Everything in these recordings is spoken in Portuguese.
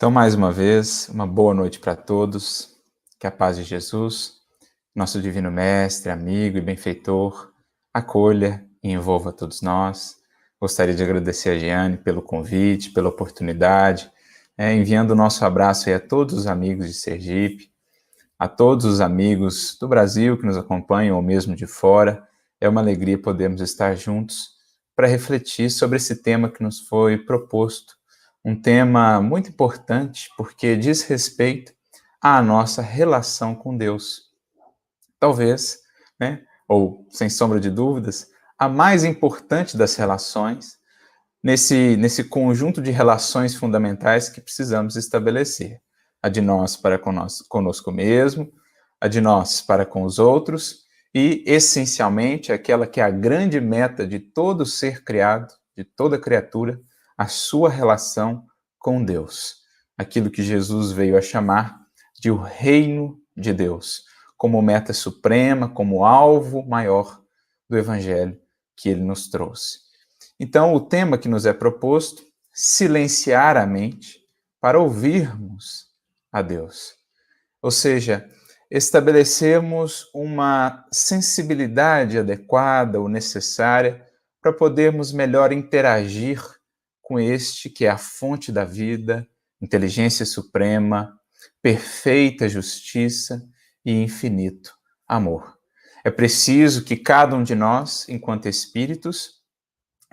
Então, mais uma vez, uma boa noite para todos. Que a paz de Jesus, nosso divino mestre, amigo e benfeitor, acolha e envolva todos nós. Gostaria de agradecer a Giane pelo convite, pela oportunidade, enviando o nosso abraço aí a todos os amigos de Sergipe, a todos os amigos do Brasil que nos acompanham ou mesmo de fora. É uma alegria podermos estar juntos para refletir sobre esse tema que nos foi proposto. Um tema muito importante porque diz respeito à nossa relação com Deus. Talvez, ou sem sombra de dúvidas, a mais importante das relações nesse conjunto de relações fundamentais que precisamos estabelecer. A de nós para conosco mesmo, a de nós para com os outros e, essencialmente, aquela que é a grande meta de todo ser criado, de toda criatura, a sua relação com Deus. Aquilo que Jesus veio a chamar de o reino de Deus, como meta suprema, como alvo maior do evangelho que ele nos trouxe. Então, o tema que nos é proposto, silenciar a mente para ouvirmos a Deus. Ou seja, estabelecermos uma sensibilidade adequada ou necessária para podermos melhor interagir com este que é a fonte da vida, inteligência suprema, perfeita justiça e infinito amor. É preciso que cada um de nós, enquanto espíritos,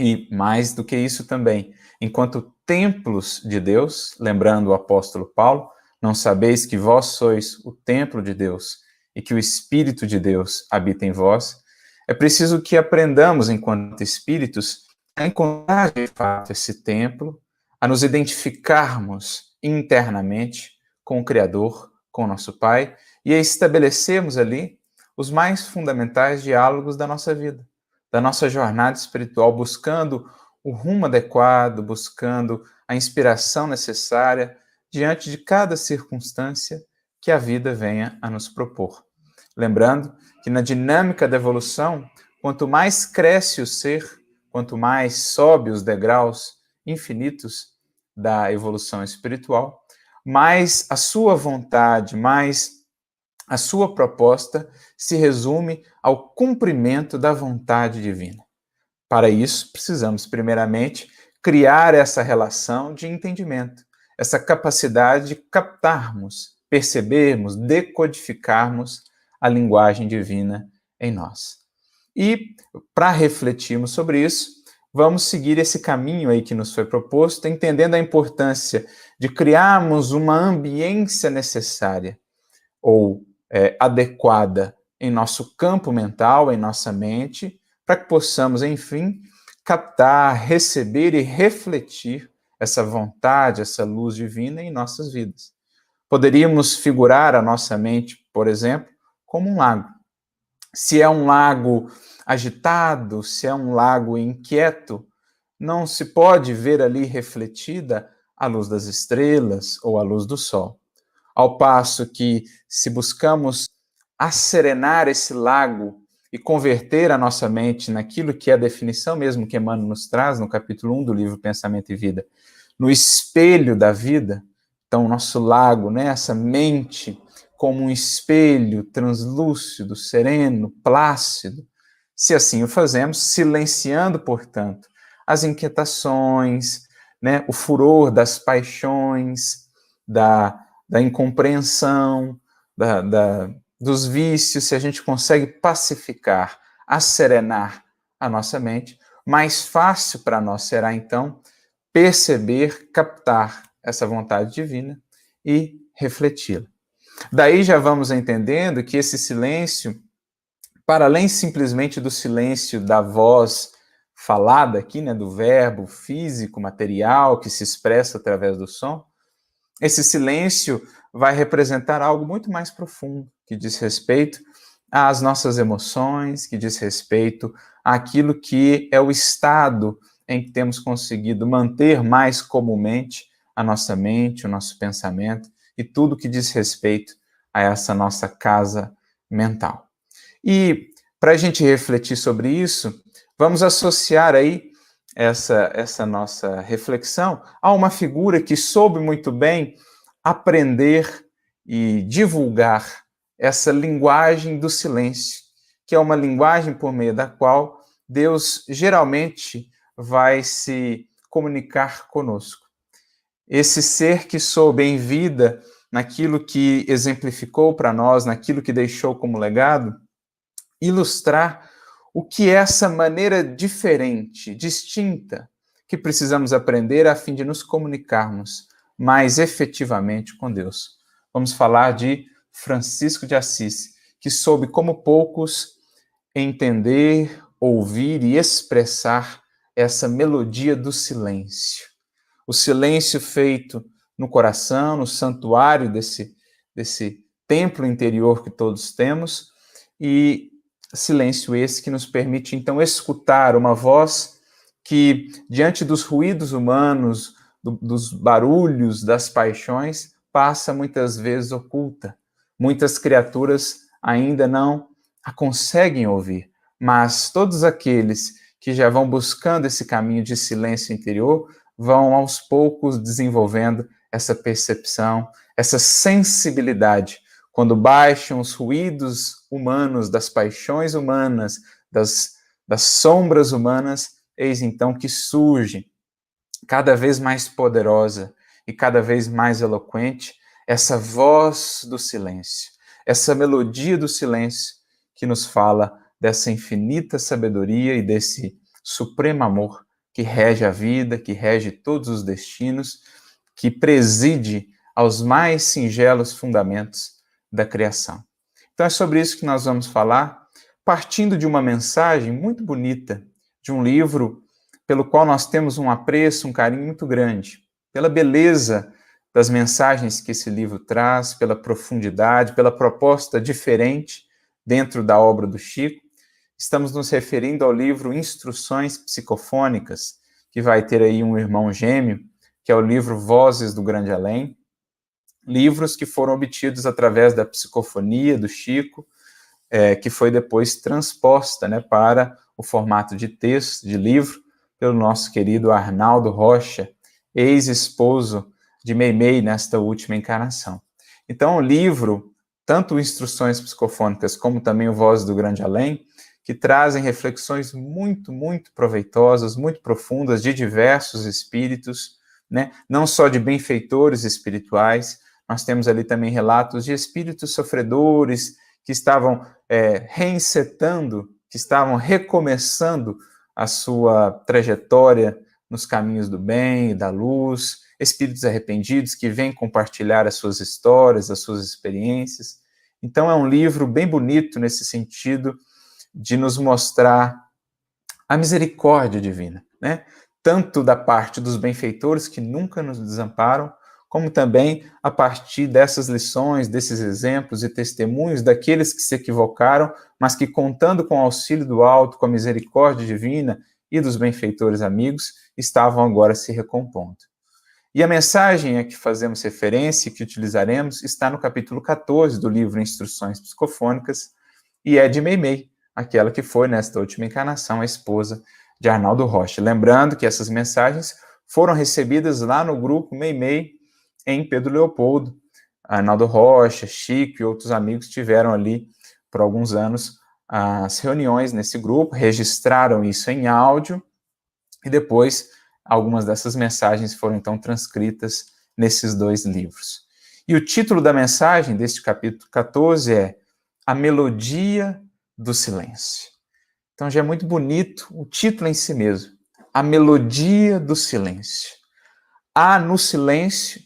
e mais do que isso também, enquanto templos de Deus, lembrando o apóstolo Paulo, não sabeis que vós sois o templo de Deus e que o Espírito de Deus habita em vós, é preciso que aprendamos, enquanto espíritos, a encontrar de fato esse templo, a nos identificarmos internamente com o Criador, com o nosso Pai, e a estabelecermos ali os mais fundamentais diálogos da nossa vida, da nossa jornada espiritual, buscando o rumo adequado, buscando a inspiração necessária diante de cada circunstância que a vida venha a nos propor. Lembrando que na dinâmica da evolução, quanto mais cresce o ser, quanto mais sobe os degraus infinitos da evolução espiritual, mais a sua vontade, mais a sua proposta se resume ao cumprimento da vontade divina. Para isso, precisamos, primeiramente, criar essa relação de entendimento, essa capacidade de captarmos, percebermos, decodificarmos a linguagem divina em nós. E, para refletirmos sobre isso, vamos seguir esse caminho aí que nos foi proposto, entendendo a importância de criarmos uma ambiência necessária ou adequada em nosso campo mental, em nossa mente, para que possamos, enfim, captar, receber e refletir essa vontade, essa luz divina em nossas vidas. Poderíamos figurar a nossa mente, por exemplo, como um lago. Se é um lago agitado, se é um lago inquieto, não se pode ver ali refletida a luz das estrelas ou a luz do sol. Ao passo que, se buscamos asserenar esse lago e converter a nossa mente naquilo que é a definição mesmo que Emmanuel nos traz no capítulo 1 do livro Pensamento e Vida, no espelho da vida, então o nosso lago, essa mente como um espelho translúcido, sereno, plácido, se assim o fazemos, silenciando, portanto, as inquietações, o furor das paixões, da incompreensão, dos vícios, se a gente consegue pacificar, asserenar a nossa mente, mais fácil para nós será, então, perceber, captar essa vontade divina e refleti-la. Daí já vamos entendendo que esse silêncio, para além simplesmente do silêncio da voz falada aqui, do verbo físico, material, que se expressa através do som, esse silêncio vai representar algo muito mais profundo, que diz respeito às nossas emoções, que diz respeito àquilo que é o estado em que temos conseguido manter mais comumente a nossa mente, o nosso pensamento e tudo que diz respeito a essa nossa casa mental. E para a gente refletir sobre isso, vamos associar aí essa nossa reflexão a uma figura que soube muito bem aprender e divulgar essa linguagem do silêncio, que é uma linguagem por meio da qual Deus geralmente vai se comunicar conosco. Esse ser que soube em vida, naquilo que exemplificou para nós, naquilo que deixou como legado, ilustrar o que é essa maneira diferente, distinta, que precisamos aprender a fim de nos comunicarmos mais efetivamente com Deus. Vamos falar de Francisco de Assis, que soube como poucos entender, ouvir e expressar essa melodia do silêncio. O silêncio feito no coração, no santuário desse templo interior que todos temos, e silêncio esse que nos permite, então, escutar uma voz que, diante dos ruídos humanos, dos barulhos, das paixões, passa muitas vezes oculta. Muitas criaturas ainda não a conseguem ouvir, mas todos aqueles que já vão buscando esse caminho de silêncio interior vão, aos poucos, desenvolvendo essa percepção, essa sensibilidade, quando baixam os ruídos humanos, das paixões humanas, das sombras humanas, eis então que surge, cada vez mais poderosa e cada vez mais eloquente, essa voz do silêncio, essa melodia do silêncio que nos fala dessa infinita sabedoria e desse supremo amor que rege a vida, que rege todos os destinos, que preside aos mais singelos fundamentos da criação. Então é sobre isso que nós vamos falar, partindo de uma mensagem muito bonita, de um livro pelo qual nós temos um apreço, um carinho muito grande, pela beleza das mensagens que esse livro traz, pela profundidade, pela proposta diferente dentro da obra do Chico. Estamos nos referindo ao livro Instruções Psicofônicas, que vai ter aí um irmão gêmeo, que é o livro Vozes do Grande Além, livros que foram obtidos através da psicofonia do Chico, que foi depois transposta, né, para o formato de texto, de livro, pelo nosso querido Arnaldo Rocha, ex-esposo de Meimei nesta última encarnação. Então, o livro, tanto Instruções Psicofônicas como também o Vozes do Grande Além, que trazem reflexões muito, muito proveitosas, muito profundas, de diversos espíritos, né? Não só de benfeitores espirituais, nós temos ali também relatos de espíritos sofredores que estavam reencetando, que estavam recomeçando a sua trajetória nos caminhos do bem e da luz, espíritos arrependidos que vêm compartilhar as suas histórias, as suas experiências. Então é um livro bem bonito nesse sentido de nos mostrar a misericórdia divina, né? Tanto da parte dos benfeitores que nunca nos desamparam, como também a partir dessas lições, desses exemplos e testemunhos daqueles que se equivocaram, mas que, contando com o auxílio do alto, com a misericórdia divina e dos benfeitores amigos, estavam agora se recompondo. E a mensagem a que fazemos referência e que utilizaremos está no capítulo 14 do livro Instruções Psicofônicas, e é de Meimei, aquela que foi, nesta última encarnação, a esposa de Arnaldo Rocha. Lembrando que essas mensagens foram recebidas lá no grupo Meimei, em Pedro Leopoldo. Arnaldo Rocha, Chico e outros amigos tiveram ali, por alguns anos, as reuniões nesse grupo, registraram isso em áudio, e depois algumas dessas mensagens foram, então, transcritas nesses dois livros. E o título da mensagem deste capítulo 14 é A Melodia do Silêncio. Então já é muito bonito o título em si mesmo, A Melodia do Silêncio. Há no silêncio,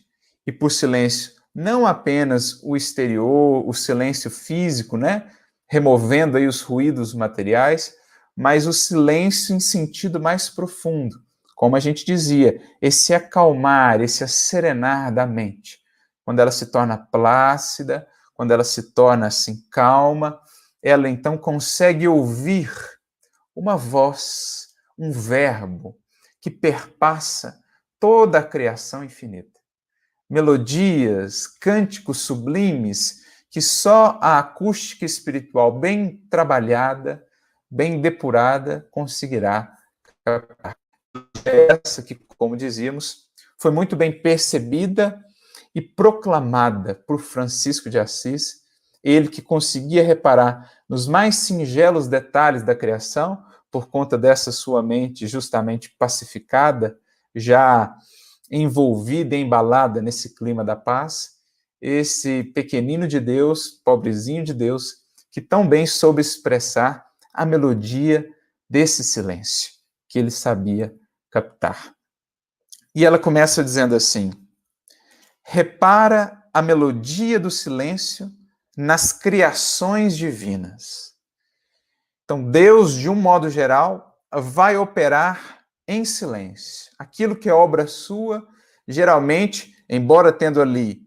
e por silêncio não apenas o exterior, o silêncio físico, né, removendo aí os ruídos materiais, mas o silêncio em sentido mais profundo, como a gente dizia, esse acalmar, esse acerenar da mente, quando ela se torna plácida, quando ela se torna assim calma, ela então consegue ouvir uma voz, um verbo que perpassa toda a criação infinita. Melodias, cânticos sublimes que só a acústica espiritual bem trabalhada, bem depurada, conseguirá captar. essa que, como dizíamos, foi muito bem percebida e proclamada por Francisco de Assis, ele que conseguia reparar nos mais singelos detalhes da criação, por conta dessa sua mente justamente pacificada, já envolvida, embalada nesse clima da paz, esse pequenino de Deus, pobrezinho de Deus, que tão bem soube expressar a melodia desse silêncio, que ele sabia captar. E ela começa dizendo assim: repara a melodia do silêncio nas criações divinas. Então, Deus, de um modo geral, vai operar em silêncio. Aquilo que é obra sua, geralmente, embora tendo ali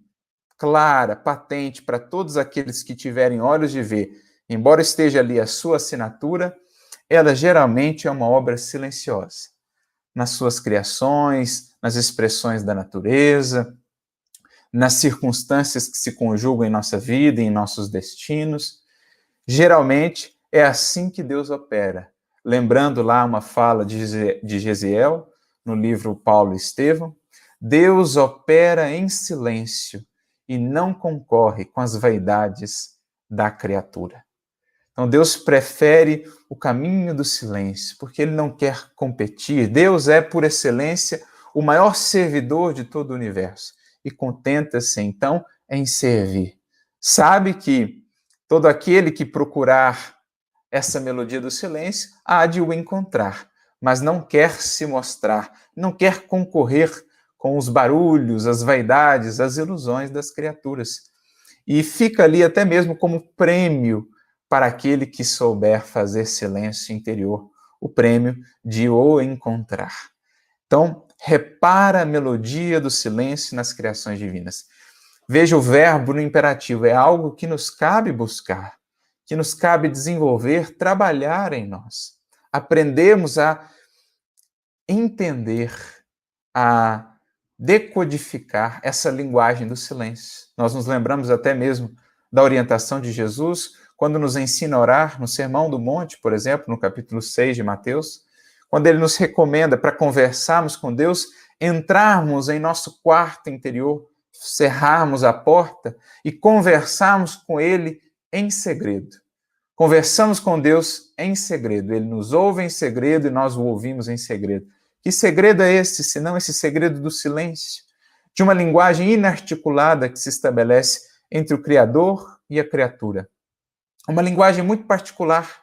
clara, patente para todos aqueles que tiverem olhos de ver, embora esteja ali a sua assinatura, ela geralmente é uma obra silenciosa. Nas suas criações, nas expressões da natureza, nas circunstâncias que se conjugam em nossa vida e em nossos destinos. Geralmente é assim que Deus opera. Lembrando lá uma fala de Gesiel, no livro Paulo e Estevão, Deus opera em silêncio e não concorre com as vaidades da criatura. Então Deus prefere o caminho do silêncio, porque ele não quer competir. Deus é, por excelência, o maior servidor de todo o universo e contenta-se, então, em servir. Sabe que todo aquele que procurar essa melodia do silêncio há de o encontrar, mas não quer se mostrar, não quer concorrer com os barulhos, as vaidades, as ilusões das criaturas. E fica ali até mesmo como prêmio para aquele que souber fazer silêncio interior, o prêmio de o encontrar. Então, repara a melodia do silêncio nas criações divinas. Veja o verbo no imperativo, é algo que nos cabe buscar, que nos cabe desenvolver, trabalhar em nós. Aprendemos a entender, a decodificar essa linguagem do silêncio. Nós nos lembramos até mesmo da orientação de Jesus, quando nos ensina a orar no Sermão do Monte, por exemplo, no capítulo 6 de Mateus, quando ele nos recomenda para conversarmos com Deus, entrarmos em nosso quarto interior, cerrarmos a porta e conversarmos com ele em segredo. Conversamos com Deus em segredo. Ele nos ouve em segredo e nós o ouvimos em segredo. Que segredo é esse, senão esse segredo do silêncio, de uma linguagem inarticulada que se estabelece entre o Criador e a criatura? Uma linguagem muito particular.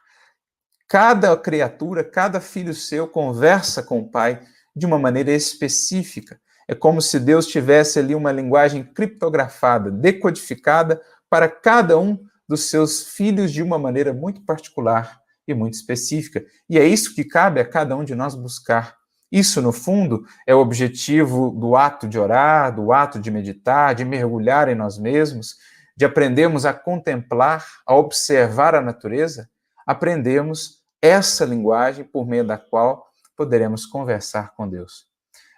Cada criatura, cada filho seu conversa com o Pai de uma maneira específica. É como se Deus tivesse ali uma linguagem criptografada, decodificada para cada um dos seus filhos de uma maneira muito particular e muito específica. E é isso que cabe a cada um de nós buscar. Isso, no fundo, é o objetivo do ato de orar, do ato de meditar, de mergulhar em nós mesmos, de aprendermos a contemplar, a observar a natureza. Aprendemos essa linguagem por meio da qual poderemos conversar com Deus.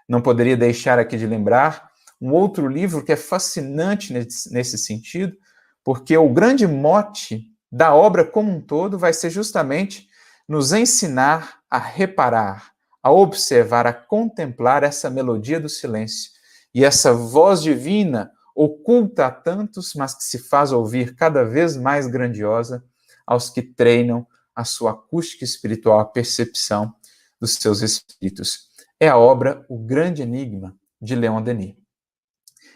Não poderia deixar aqui de lembrar um outro livro que é fascinante nesse sentido, porque o grande mote da obra como um todo vai ser justamente nos ensinar a reparar, a observar, a contemplar essa melodia do silêncio e essa voz divina oculta a tantos, mas que se faz ouvir cada vez mais grandiosa aos que treinam a sua acústica espiritual, a percepção dos seus espíritos. É a obra O Grande Enigma, de Leon Denis,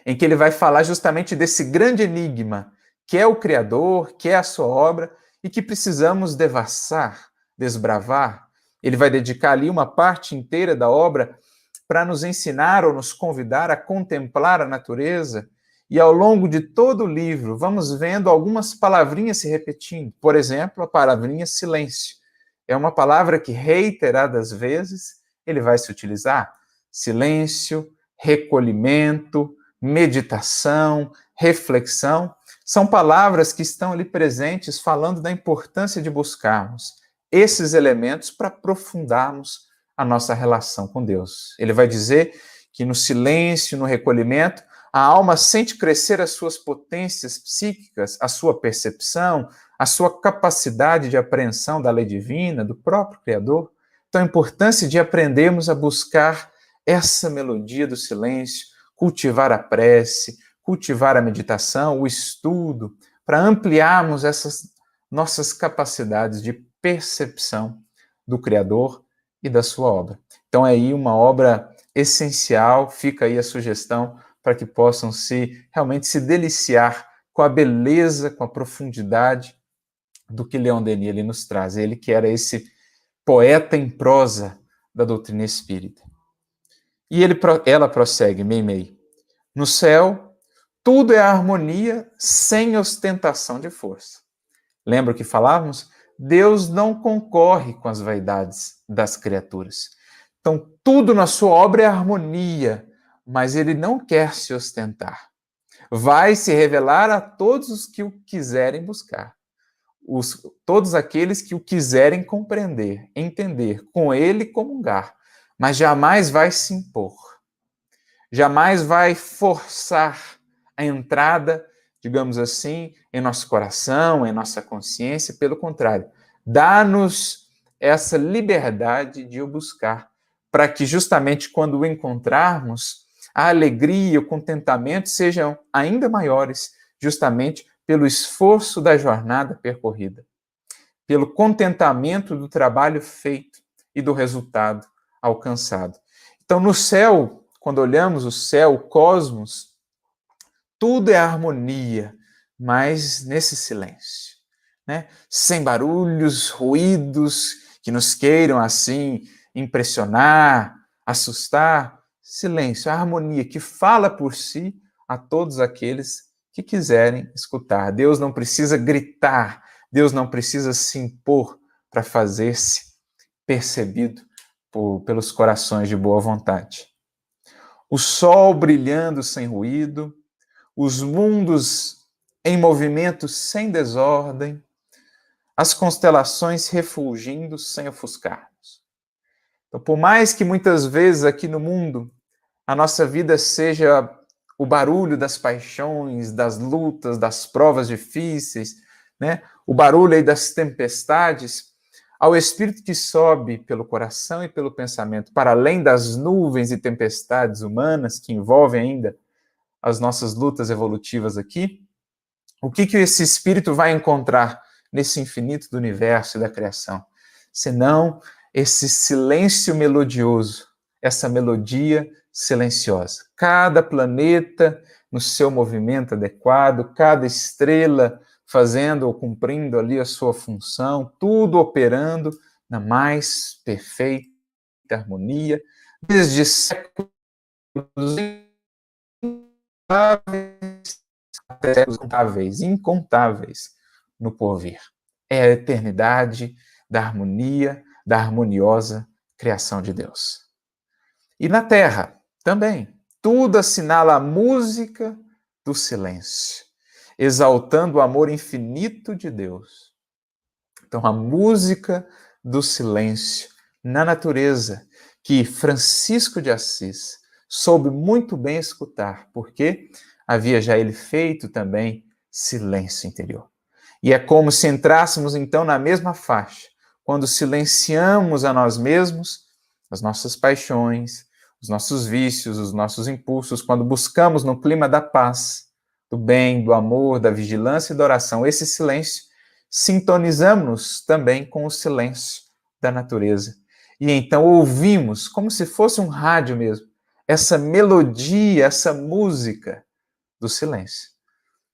em que ele vai falar justamente desse grande enigma, que é o Criador, que é a sua obra, e que precisamos devassar, desbravar. Ele vai dedicar ali uma parte inteira da obra para nos ensinar ou nos convidar a contemplar a natureza, e ao longo de todo o livro vamos vendo algumas palavrinhas se repetindo. Por exemplo, a palavrinha silêncio. É uma palavra que reiteradas vezes ele vai se utilizar. Silêncio, recolhimento, meditação, reflexão, são palavras que estão ali presentes falando da importância de buscarmos esses elementos para aprofundarmos a nossa relação com Deus. Ele vai dizer que no silêncio, no recolhimento, a alma sente crescer as suas potências psíquicas, a sua percepção, a sua capacidade de apreensão da lei divina, do próprio Criador, Então, a importância de aprendermos a buscar essa melodia do silêncio, cultivar a prece, cultivar a meditação, o estudo, para ampliarmos essas nossas capacidades de percepção do Criador e da sua obra. Então, é aí uma obra essencial, fica aí a sugestão para que possam realmente se deliciar com a beleza, com a profundidade do que Leon Denis ele nos traz. Ele que era esse poeta em prosa da doutrina espírita. E ela prossegue, Meimei. No céu, tudo é harmonia sem ostentação de força. Lembra o que falávamos? Deus não concorre com as vaidades das criaturas. Então, tudo na sua obra é harmonia, mas ele não quer se ostentar. Vai se revelar a todos os que o quiserem buscar. Todos aqueles que o quiserem compreender, entender, com ele comungar, mas jamais vai se impor. Jamais vai forçar a entrada, digamos assim, em nosso coração, em nossa consciência. Pelo contrário, dá-nos essa liberdade de o buscar, para que justamente quando o encontrarmos, a alegria e o contentamento sejam ainda maiores, justamente pelo esforço da jornada percorrida, pelo contentamento do trabalho feito e do resultado alcançado. Então, no céu, quando olhamos o céu, o cosmos, tudo é harmonia, mas nesse silêncio, né? Sem barulhos, ruídos que nos queiram assim impressionar, assustar. Silêncio, a harmonia que fala por si a todos aqueles que quiserem escutar. Deus não precisa gritar, Deus não precisa se impor para fazer-se percebido pelos corações de boa vontade. O sol brilhando sem ruído, os mundos em movimento sem desordem, as constelações refulgindo sem ofuscar-nos. Então, por mais que muitas vezes aqui no mundo a nossa vida seja o barulho das paixões, das lutas, das provas difíceis, né? O barulho aí das tempestades, ao espírito que sobe pelo coração e pelo pensamento, para além das nuvens e tempestades humanas que envolvem ainda as nossas lutas evolutivas aqui, o que esse espírito vai encontrar nesse infinito do universo e da criação? Senão esse silêncio melodioso, essa melodia silenciosa. Cada planeta no seu movimento adequado, cada estrela fazendo ou cumprindo ali a sua função, tudo operando na mais perfeita harmonia, desde séculos até séculos incontáveis no porvir. É a eternidade da harmonia, da harmoniosa criação de Deus. E na Terra, também, tudo assinala a música do silêncio, exaltando o amor infinito de Deus. Então, a música do silêncio na natureza, que Francisco de Assis soube muito bem escutar, porque havia já ele feito também silêncio interior. E é como se entrássemos, então, na mesma faixa, quando silenciamos a nós mesmos, as nossas paixões, os nossos vícios, os nossos impulsos, quando buscamos no clima da paz, do bem, do amor, da vigilância e da oração, esse silêncio, sintonizamos também com o silêncio da natureza. E então ouvimos, como se fosse um rádio mesmo, essa melodia, essa música do silêncio.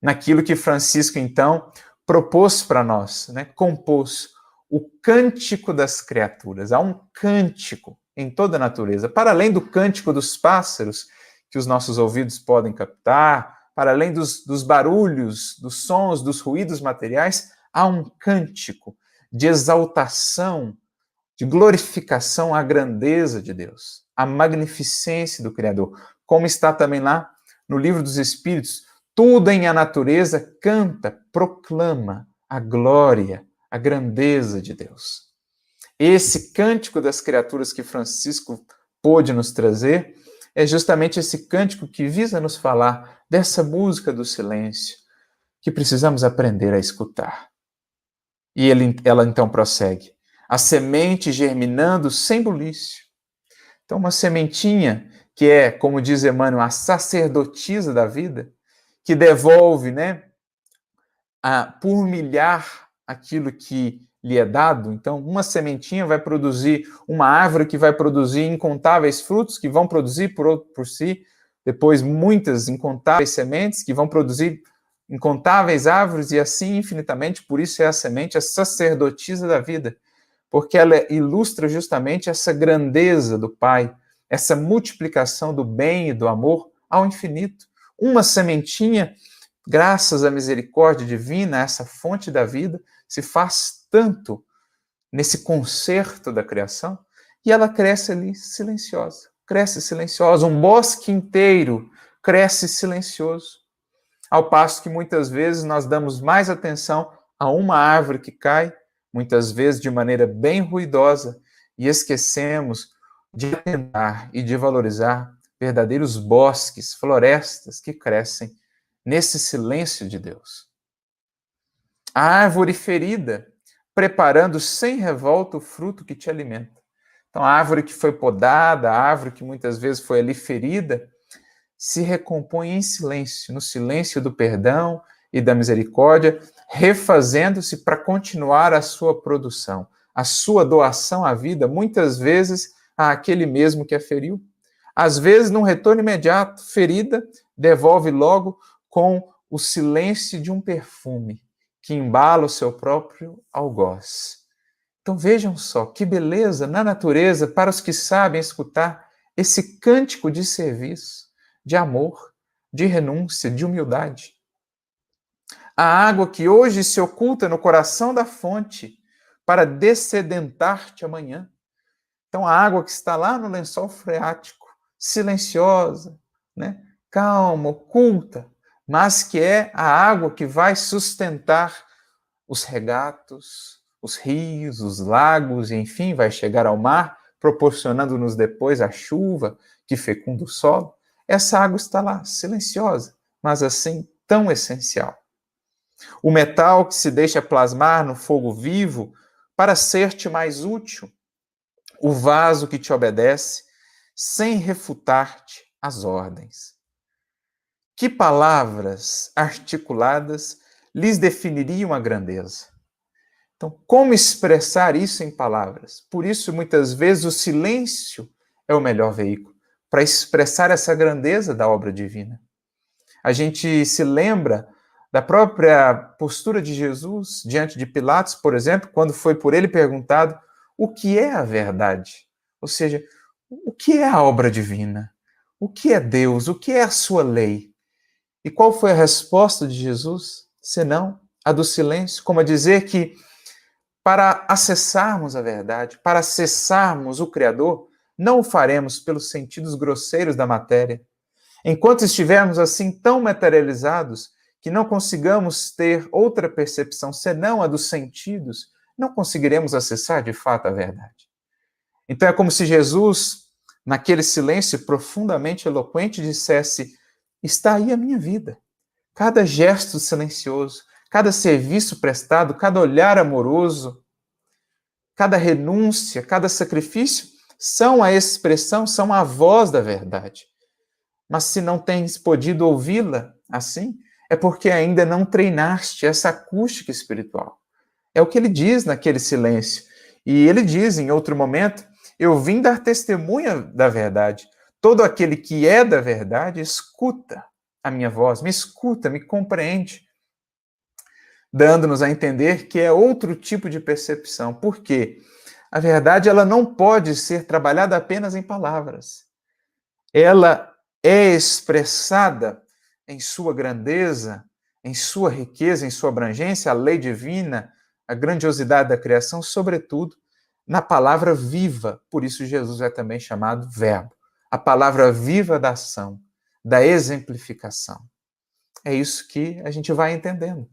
Naquilo que Francisco, então, propôs para nós, né? Compôs o cântico das criaturas. Há um cântico em toda a natureza, para além do cântico dos pássaros, que os nossos ouvidos podem captar, para além dos barulhos, dos sons, dos ruídos materiais, há um cântico de exaltação, de glorificação à grandeza de Deus, à magnificência do Criador, como está também lá no Livro dos Espíritos. Tudo em a natureza canta, proclama a glória, a grandeza de Deus. Esse cântico das criaturas que Francisco pôde nos trazer é justamente esse cântico que visa nos falar dessa música do silêncio que precisamos aprender a escutar. E ela então prossegue. a semente germinando sem bulício. Então, uma sementinha que é, como diz Emmanuel, a sacerdotisa da vida, que devolve, né, por milhar aquilo que lhe é dado. Então, uma sementinha vai produzir uma árvore que vai produzir incontáveis frutos, que vão produzir por si, depois muitas incontáveis sementes, que vão produzir incontáveis árvores, e assim infinitamente. Por isso é a semente, a sacerdotisa da vida, porque ela ilustra justamente essa grandeza do Pai, essa multiplicação do bem e do amor ao infinito. Uma sementinha, graças à misericórdia divina, essa fonte da vida, se faz tanto nesse concerto da criação, e ela cresce ali silenciosa. Cresce silenciosa. Um bosque inteiro cresce silencioso. Ao passo que muitas vezes nós damos mais atenção a uma árvore que cai, muitas vezes de maneira bem ruidosa, e esquecemos de atentar e de valorizar verdadeiros bosques, florestas que crescem nesse silêncio de Deus. A árvore ferida, preparando sem revolta o fruto que te alimenta. Então, a árvore que foi podada, a árvore que muitas vezes foi ali ferida, se recompõe em silêncio, no silêncio do perdão e da misericórdia, refazendo-se para continuar a sua produção, a sua doação à vida, muitas vezes àquele mesmo que a feriu. Às vezes, num retorno imediato, ferida, devolve logo com o silêncio de um perfume que embala o seu próprio algoz. Então vejam só, que beleza na natureza para os que sabem escutar esse cântico de serviço, de amor, de renúncia, de humildade. A água que hoje se oculta no coração da fonte para dessedentar-te amanhã. Então a água que está lá no lençol freático, silenciosa, né? Calma, oculta, mas que é a água que vai sustentar os regatos, os rios, os lagos, e enfim, vai chegar ao mar, proporcionando-nos depois a chuva que fecunda o solo. Essa água está lá, silenciosa, mas assim tão essencial. O metal que se deixa plasmar no fogo vivo para ser-te mais útil. O vaso que te obedece sem refutar-te as ordens. Que palavras articuladas lhes definiriam a grandeza? Então, como expressar isso em palavras? Por isso, muitas vezes, o silêncio é o melhor veículo para expressar essa grandeza da obra divina. A gente se lembra da própria postura de Jesus diante de Pilatos, por exemplo, quando foi por ele perguntado o que é a verdade? Ou seja, o que é a obra divina? O que é Deus? O que é a sua lei? E qual foi a resposta de Jesus? Senão a do silêncio, como a dizer que para acessarmos a verdade, para acessarmos o Criador, não o faremos pelos sentidos grosseiros da matéria. Enquanto estivermos assim tão materializados que não consigamos ter outra percepção senão a dos sentidos, não conseguiremos acessar de fato a verdade. Então é como se Jesus, naquele silêncio profundamente eloquente, dissesse: está aí a minha vida. Cada gesto silencioso, cada serviço prestado, cada olhar amoroso, cada renúncia, cada sacrifício são a expressão, são a voz da verdade. Mas se não tens podido ouvi-la assim, é porque ainda não treinaste essa acústica espiritual. É o que ele diz naquele silêncio. E ele diz em outro momento: eu vim dar testemunha da verdade. Todo aquele que é da verdade escuta a minha voz, me escuta, me compreende, dando-nos a entender que é outro tipo de percepção. Por quê? A verdade ela não pode ser trabalhada apenas em palavras. Ela é expressada em sua grandeza, em sua riqueza, em sua abrangência, a lei divina, a grandiosidade da criação, sobretudo na palavra viva. Por isso Jesus é também chamado Verbo. A palavra viva da ação, da exemplificação. É isso que a gente vai entendendo.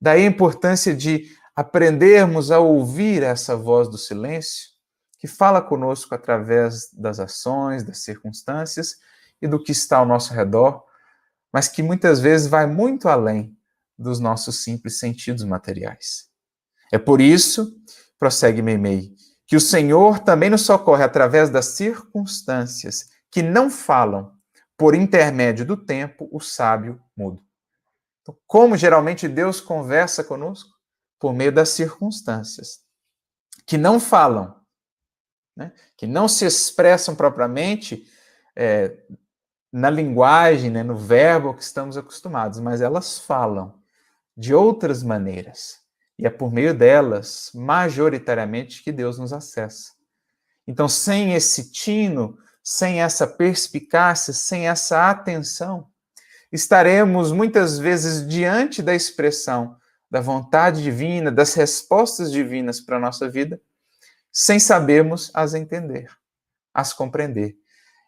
Daí a importância de aprendermos a ouvir essa voz do silêncio, que fala conosco através das ações, das circunstâncias e do que está ao nosso redor, mas que muitas vezes vai muito além dos nossos simples sentidos materiais. É por isso prossegue Meimei, que o Senhor também nos socorre através das circunstâncias que não falam, por intermédio do tempo, o sábio mudo. Então, como geralmente Deus conversa conosco? Por meio das circunstâncias, que não falam, né? Que não se expressam propriamente na linguagem, né? No verbo que estamos acostumados, mas elas falam de outras maneiras. E é por meio delas, majoritariamente, que Deus nos acessa. Então, sem esse tino, sem essa perspicácia, sem essa atenção, estaremos muitas vezes diante da expressão da vontade divina, das respostas divinas para a nossa vida, sem sabermos as entender, as compreender.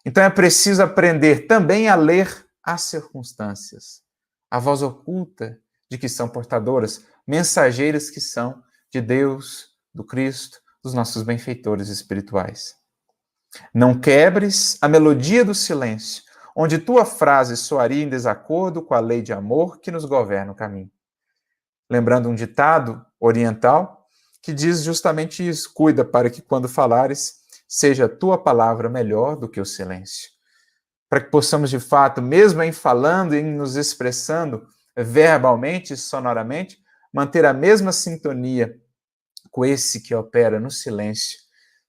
Então é preciso aprender também a ler as circunstâncias, a voz oculta de que são portadoras, mensageiras que são de Deus, do Cristo, dos nossos benfeitores espirituais. Não quebres a melodia do silêncio, onde tua frase soaria em desacordo com a lei de amor que nos governa o caminho. Lembrando um ditado oriental que diz justamente isso: cuida para que quando falares, seja a tua palavra melhor do que o silêncio. Para que possamos, de fato, mesmo em falando e em nos expressando verbalmente, sonoramente, manter a mesma sintonia com esse que opera no silêncio,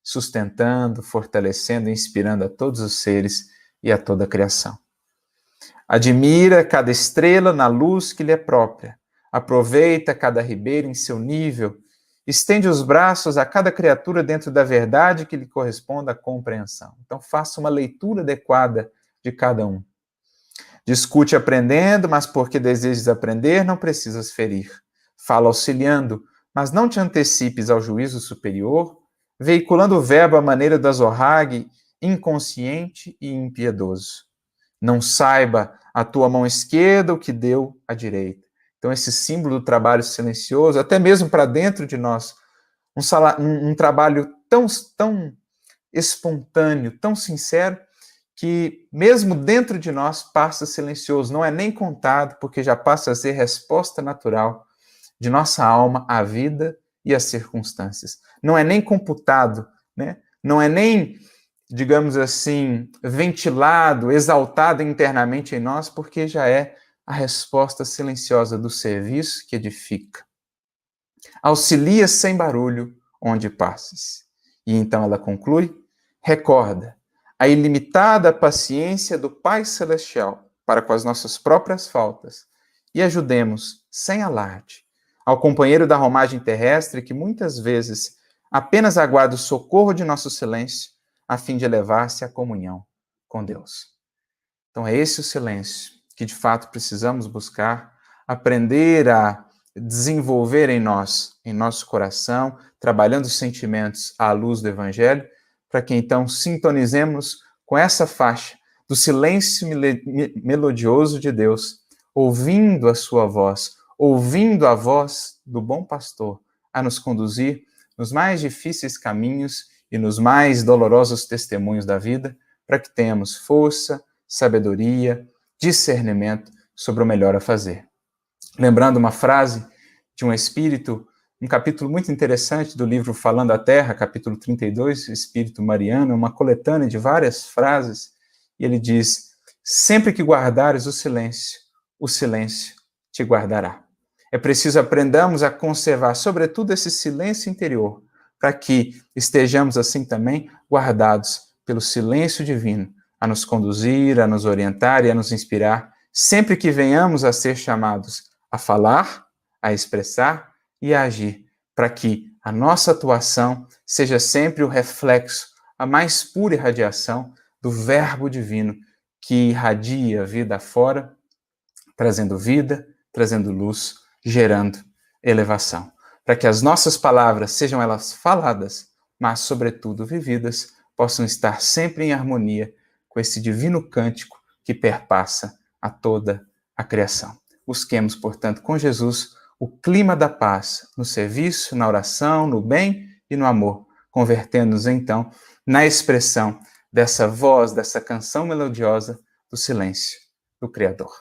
sustentando, fortalecendo e inspirando a todos os seres e a toda a criação. Admira cada estrela na luz que lhe é própria, aproveita cada ribeiro em seu nível, estende os braços a cada criatura dentro da verdade que lhe corresponda à compreensão. Então, faça uma leitura adequada de cada um. Discute aprendendo, mas porque desejas aprender, não precisas ferir. Fala auxiliando, mas não te antecipes ao juízo superior, veiculando o verbo à maneira da Zorrague, inconsciente e impiedoso. Não saiba a tua mão esquerda o que deu a direita. Então, esse símbolo do trabalho silencioso, até mesmo para dentro de nós, um trabalho tão espontâneo, tão sincero, que mesmo dentro de nós passa silencioso, não é nem contado, porque já passa a ser resposta natural de nossa alma à vida e às circunstâncias. Não é nem computado, né? Não é nem, digamos assim, ventilado, exaltado internamente em nós, porque já é a resposta silenciosa do serviço que edifica. Auxilia sem barulho onde passes. E então ela conclui: recorda a ilimitada paciência do Pai Celestial para com as nossas próprias faltas e ajudemos, sem alarde, ao companheiro da romagem terrestre que muitas vezes apenas aguarda o socorro de nosso silêncio a fim de elevar-se à comunhão com Deus. Então é esse o silêncio que de fato precisamos buscar, aprender a desenvolver em nós, em nosso coração, trabalhando os sentimentos à luz do Evangelho, para que então sintonizemos com essa faixa do silêncio melodioso de Deus, ouvindo a sua voz, ouvindo a voz do bom pastor a nos conduzir nos mais difíceis caminhos e nos mais dolorosos testemunhos da vida, para que tenhamos força, sabedoria, discernimento sobre o melhor a fazer. Lembrando uma frase de um espírito, um capítulo muito interessante do livro Falando à Terra, capítulo 32, Espírito Mariano, uma coletânea de várias frases, e ele diz: sempre que guardares o silêncio te guardará. É preciso aprendamos a conservar, sobretudo, esse silêncio interior, para que estejamos assim também guardados pelo silêncio divino, a nos conduzir, a nos orientar e a nos inspirar, sempre que venhamos a ser chamados a falar, a expressar e a agir, para que a nossa atuação seja sempre o reflexo, a mais pura irradiação do Verbo Divino que irradia vida afora, trazendo vida, trazendo luz, gerando elevação. Para que as nossas palavras, sejam elas faladas, mas sobretudo vividas, possam estar sempre em harmonia com esse divino cântico que perpassa a toda a criação. Busquemos, portanto, com Jesus, o clima da paz no serviço, na oração, no bem e no amor, convertendo-nos, então, na expressão dessa voz, dessa canção melodiosa do silêncio do Criador.